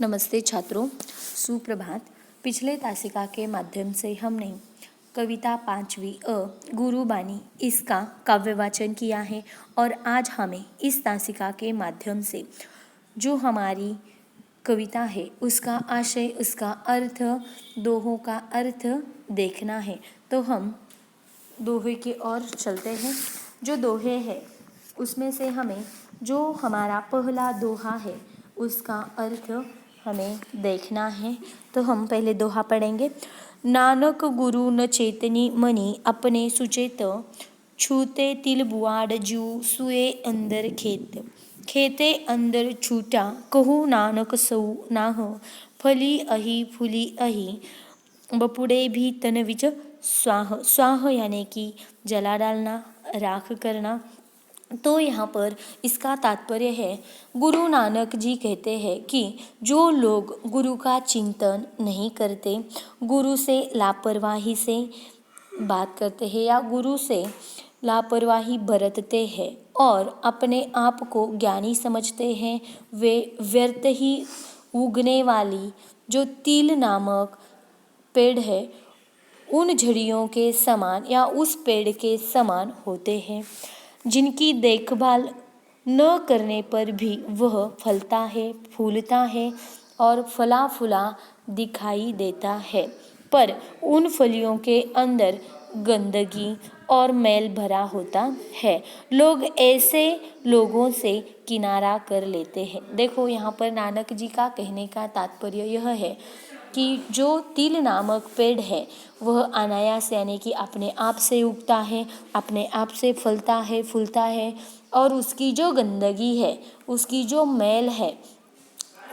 नमस्ते छात्रों, सुप्रभात। पिछले तासिका के माध्यम से हमने कविता 5वीं गुरुबानी इसका काव्य वाचन किया है और आज हमें इस तासिका के माध्यम से जो हमारी कविता है उसका आशय, उसका अर्थ, दोहों का अर्थ देखना है। तो हम दोहे की ओर चलते हैं। जो दोहे हैं उसमें से हमें जो हमारा पहला दोहा है उसका अर्थ हमें देखना है। तो हम पहले दोहा पढ़ेंगे। नानक गुरु न चेतनी मनी अपने सुचेत, छूते तिल बुआड़ जू सुए अंदर खेत। खेते अंदर छूटा कहू नानक सऊ नाह, फली अही फूली अही बपुड़े भी तन विच स्वाह। स्वाह यानी कि जला डालना, राख करना। तो यहाँ पर इसका तात्पर्य है, गुरु नानक जी कहते हैं कि जो लोग गुरु का चिंतन नहीं करते, गुरु से लापरवाही से बात करते हैं या गुरु से लापरवाही बरतते हैं और अपने आप को ज्ञानी समझते हैं, वे व्यर्थ ही उगने वाली जो तिल नामक पेड़ है उन झड़ियों के समान या उस पेड़ के समान होते हैं, जिनकी देखभाल न करने पर भी वह फलता है, फूलता है और फला फूला दिखाई देता है, पर उन फलियों के अंदर गंदगी और मैल भरा होता है। लोग ऐसे लोगों से किनारा कर लेते हैं। देखो, यहाँ पर नानक जी का कहने का तात्पर्य यह है कि जो तिल नामक पेड़ है वह अनायास यानी कि अपने आप से उगता है, अपने आप से फलता है, फूलता है और उसकी जो गंदगी है, उसकी जो मैल है,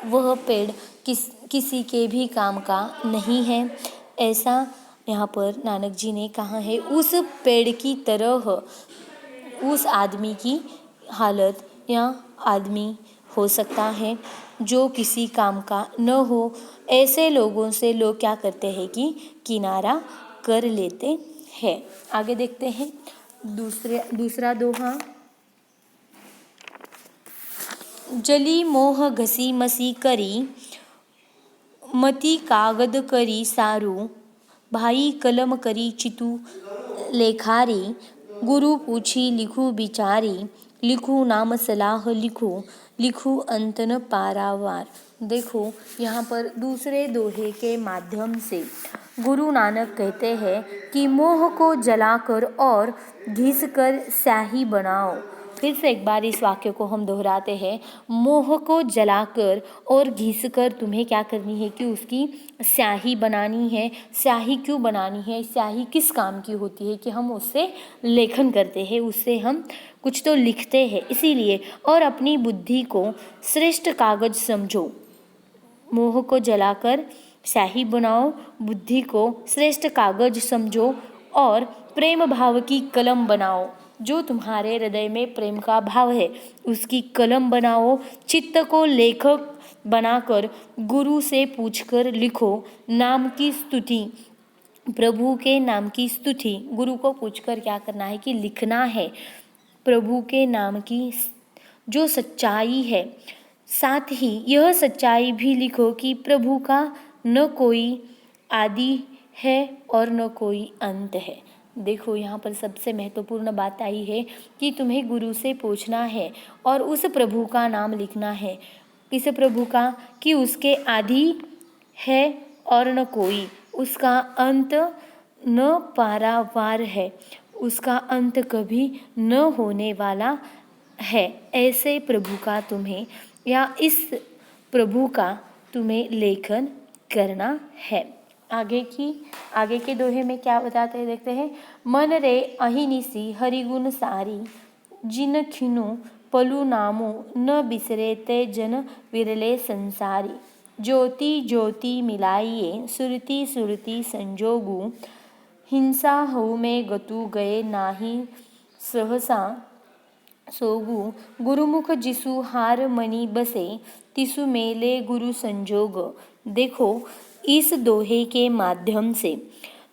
वह पेड़ किसी के भी काम का नहीं है। ऐसा यहाँ पर नानक जी ने कहा है। उस पेड़ की तरह उस आदमी की हालत या आदमी हो सकता है जो किसी काम का न हो। ऐसे लोगों से लोग क्या करते हैं कि किनारा कर लेते हैं। आगे देखते हैं दूसरा दोहा। जली मोह घसी मसी करी, मती कागद करी सारू, भाई कलम करी चितू लेखारी, गुरु पूछी लिखू बिचारी, लिखू नाम सलाह लिखू, लिखू अंत न पारावार। देखो, यहाँ पर दूसरे दोहे के माध्यम से गुरु नानक कहते हैं कि मोह को जलाकर और घिस कर स्याही बनाओ। फिर से एक बार इस वाक्य को हम दोहराते हैं। मोह को जलाकर और घिसकर तुम्हें क्या करनी है कि उसकी स्याही बनानी है। स्याही क्यों बनानी है? स्याही किस काम की होती है कि हम उससे लेखन करते हैं, उससे हम कुछ तो लिखते हैं, इसीलिए। और अपनी बुद्धि को श्रेष्ठ कागज समझो। मोह को जलाकर स्याही बनाओ, बुद्धि को श्रेष्ठ कागज समझो और प्रेम भाव की कलम बनाओ। जो तुम्हारे हृदय में प्रेम का भाव है उसकी कलम बनाओ। चित्त को लेखक बनाकर गुरु से पूछकर लिखो। नाम की स्तुति, प्रभु के नाम की स्तुति गुरु को पूछकर क्या करना है कि लिखना है। प्रभु के नाम की जो सच्चाई है, साथ ही यह सच्चाई भी लिखो कि प्रभु का न कोई आदि है और न कोई अंत है। देखो, यहाँ पर सबसे महत्वपूर्ण बात आई है कि तुम्हें गुरु से पूछना है और उस प्रभु का नाम लिखना है। इस प्रभु का कि उसके आदि है और न कोई, उसका अंत न पारावार है, उसका अंत कभी न होने वाला है। ऐसे प्रभु का तुम्हें या इस प्रभु का तुम्हें लेखन करना है। आगे के दोहे में क्या बताते हैं देखते हैं। मन रे अहिनिसी हरिगुण सारी, जिन खिनु पलु नामो न बिसरे ते जन विरले संसारी। ज्योति ज्योति मिलाइए सुरति सुरति संजोगु, हिंसा हऊ में गतु गए नाही सहसा सोगु। गुरुमुख जिसु हार मनी बसे, तिसु मेले गुरु संजोग। देखो, इस दोहे के माध्यम से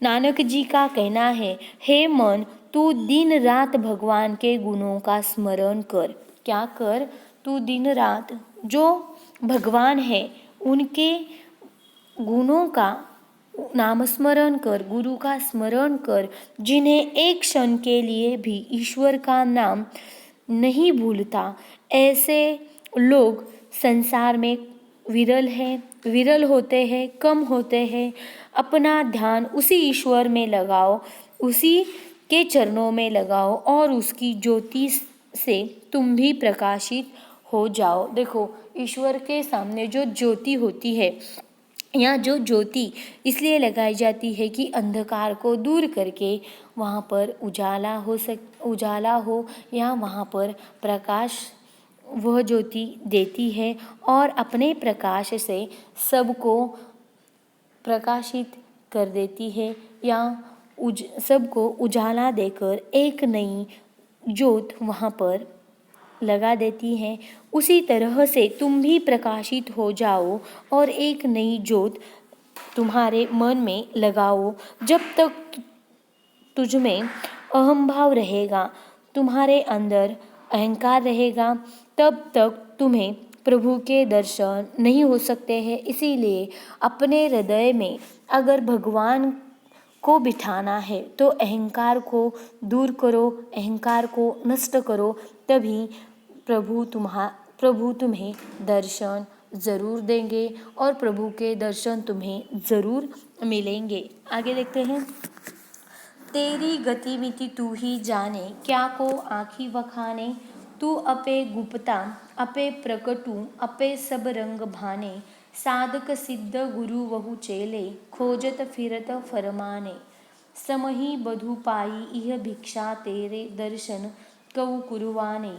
नानक जी का कहना है, हे मन, तू दिन रात भगवान के गुणों का स्मरण कर। क्या कर? तू दिन रात जो भगवान है उनके गुणों का नामस्मरण कर, गुरु का स्मरण कर, जिन्हें एक क्षण के लिए भी ईश्वर का नाम नहीं भूलता। ऐसे लोग संसार में विरल होते हैं, कम होते हैं। अपना ध्यान उसी ईश्वर में लगाओ, उसी के चरणों में लगाओ और उसकी ज्योति से तुम भी प्रकाशित हो जाओ। देखो, ईश्वर के सामने जो ज्योति होती है, या जो ज्योति इसलिए लगाई जाती है कि अंधकार को दूर करके वहाँ पर उजाला हो या वहाँ पर प्रकाश वह ज्योति देती है और अपने प्रकाश से सबको प्रकाशित कर देती है, या सबको उजाला देकर एक नई ज्योत वहाँ पर लगा देती है। उसी तरह से तुम भी प्रकाशित हो जाओ और एक नई ज्योत तुम्हारे मन में लगाओ। जब तक तुझ में अहम भाव रहेगा, तुम्हारे अंदर अहंकार रहेगा, तब तक तुम्हें प्रभु के दर्शन नहीं हो सकते हैं। इसीलिए अपने हृदय में अगर भगवान को बिठाना है तो अहंकार को दूर करो, अहंकार को नष्ट करो, तभी प्रभु तुम्हें दर्शन ज़रूर देंगे और प्रभु के दर्शन तुम्हें ज़रूर मिलेंगे। आगे देखते हैं। तेरी गतिविधि तू ही जाने, क्या को आँखी वखाने। तू अपे गुप्ता अपे प्रकटू, अपे सब रंग भाने। साधक सिद्ध गुरु वहु चेले, खोजत फिरत फरमाने। समही बधु पाई इह भिक्षा, तेरे दर्शन कऊ कुरुवाने।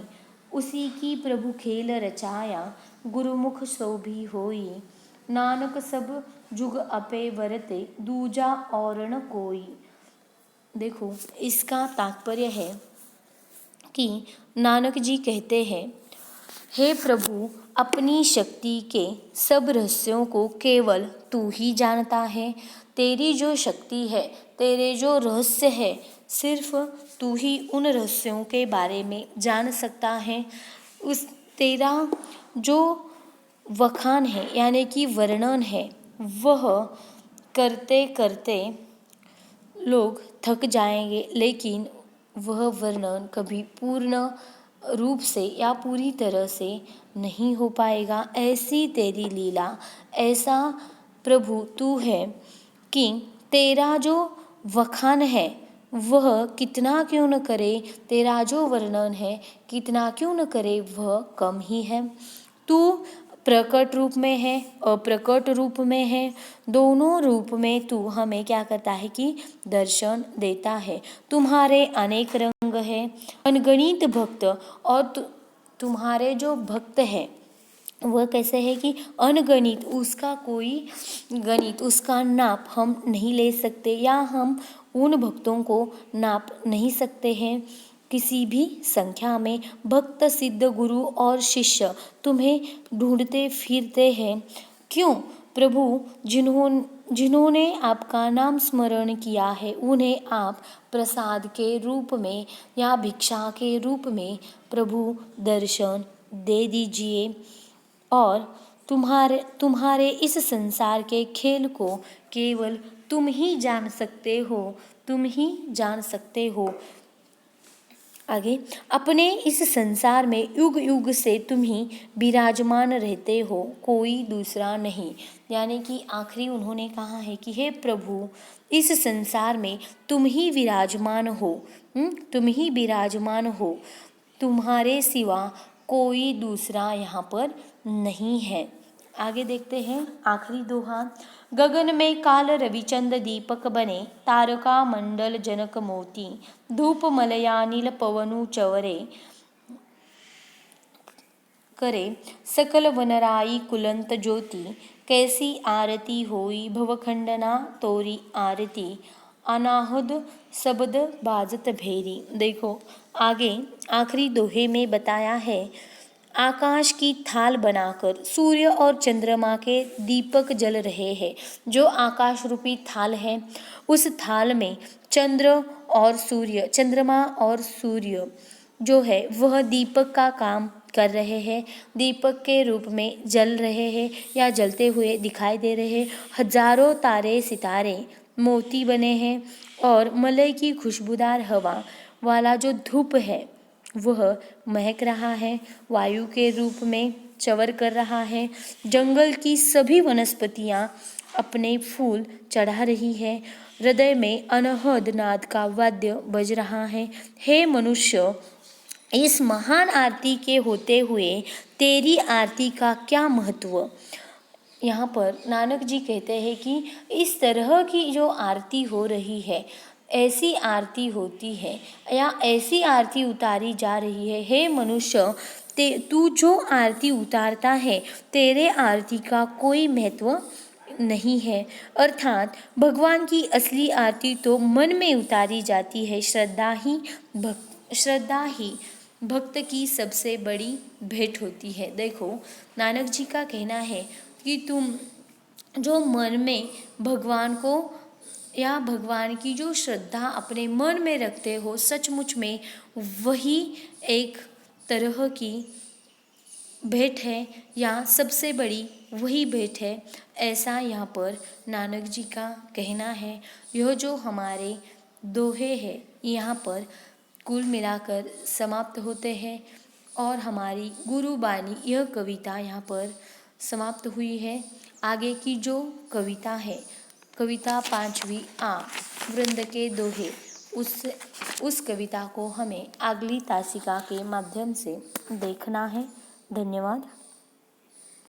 उसी की प्रभु खेल रचाया, गुरुमुख सो भी होई। नानक सब जुग अपे वरते, दूजा और न कोई। देखो, इसका तात्पर्य है कि नानक जी कहते हैं, हे प्रभु, अपनी शक्ति के सब रहस्यों को केवल तू ही जानता है। तेरी जो शक्ति है, तेरे जो रहस्य है, सिर्फ तू ही उन रहस्यों के बारे में जान सकता है। तेरा जो वखान है यानी कि वर्णन है, वह करते करते लोग थक जाएंगे, लेकिन वह वर्णन कभी पूर्ण रूप से या पूरी तरह से नहीं हो पाएगा। ऐसी तेरी लीला, ऐसा प्रभु तू है कि तेरा जो वखान है वह कितना क्यों न करे, तेरा जो वर्णन है कितना क्यों न करे, वह कम ही है। तू प्रकट रूप में है, अप्रकट रूप में है, दोनों रूप में तू हमें क्या करता है कि दर्शन देता है। तुम्हारे अनेक रंग है, अनगणित भक्त, और तुम्हारे जो भक्त है वह कैसे है कि अनगणित, उसका कोई गणित, उसका नाप हम नहीं ले सकते, या हम उन भक्तों को नाप नहीं सकते हैं किसी भी संख्या में। भक्त सिद्ध गुरु और शिष्य तुम्हें ढूंढते फिरते हैं। क्यों प्रभु? जिन्होंने आपका नाम स्मरण किया है, उन्हें आप प्रसाद के रूप में या भिक्षा के रूप में प्रभु दर्शन दे दीजिए। और तुम्हारे इस संसार के खेल को केवल तुम ही जान सकते हो, तुम ही जान सकते हो। आगे, अपने इस संसार में युग युग से तुम ही विराजमान रहते हो, कोई दूसरा नहीं। यानी कि आखिरी उन्होंने कहा है कि हे प्रभु, इस संसार में तुम ही विराजमान हो, तुम ही विराजमान हो, तुम्हारे सिवा कोई दूसरा यहाँ पर नहीं है। आगे देखते हैं आखिरी दोहा। गगन में काल रविचंद दीपक बने, तारका मंडल जनक मोती। धूप मलयानिल पवनु चवरे, करे सकल वनराई कुलंत ज्योति। कैसी आरती होई भवखंडना तोरी आरती, अनाहद शब्द बाजत भेरी। देखो, आगे आखिरी दोहे में बताया है, आकाश की थाल बनाकर सूर्य और चंद्रमा के दीपक जल रहे हैं। जो आकाश रूपी थाल है, उस थाल में चंद्रमा और सूर्य जो है वह दीपक का काम कर रहे हैं, दीपक के रूप में जल रहे हैं या जलते हुए दिखाई दे रहे हैं। हजारों तारे सितारे मोती बने हैं और मलय की खुशबूदार हवा वाला जो धूप है वह महक रहा है, वायु के रूप में चवर कर रहा है। जंगल की सभी वनस्पतियां अपने फूल चढ़ा रही है। हृदय में अनहद नाद का वाद्य बज रहा है। हे मनुष्य, इस महान आरती के होते हुए तेरी आरती का क्या महत्व। यहाँ पर नानक जी कहते हैं कि इस तरह की जो आरती हो रही है, ऐसी आरती होती है या ऐसी आरती उतारी जा रही है। हे मनुष्य, तू जो आरती उतारता है, तेरे आरती का कोई महत्व नहीं है। अर्थात भगवान की असली आरती तो मन में उतारी जाती है। श्रद्धा ही भक्त की सबसे बड़ी भेंट होती है। देखो, नानक जी का कहना है कि तुम जो मन में भगवान को या भगवान की जो श्रद्धा अपने मन में रखते हो, सचमुच में वही एक तरह की भेंट है या सबसे बड़ी वही भेंट है, ऐसा यहाँ पर नानक जी का कहना है। यह जो हमारे दोहे हैं यहाँ पर कुल मिलाकर समाप्त होते हैं और हमारी गुरुबानी यह कविता यहाँ पर समाप्त हुई है। आगे की जो कविता है, कविता 5वीं आ वृंद के दोहे, उस कविता को हमें अगली तासिका के माध्यम से देखना है। धन्यवाद।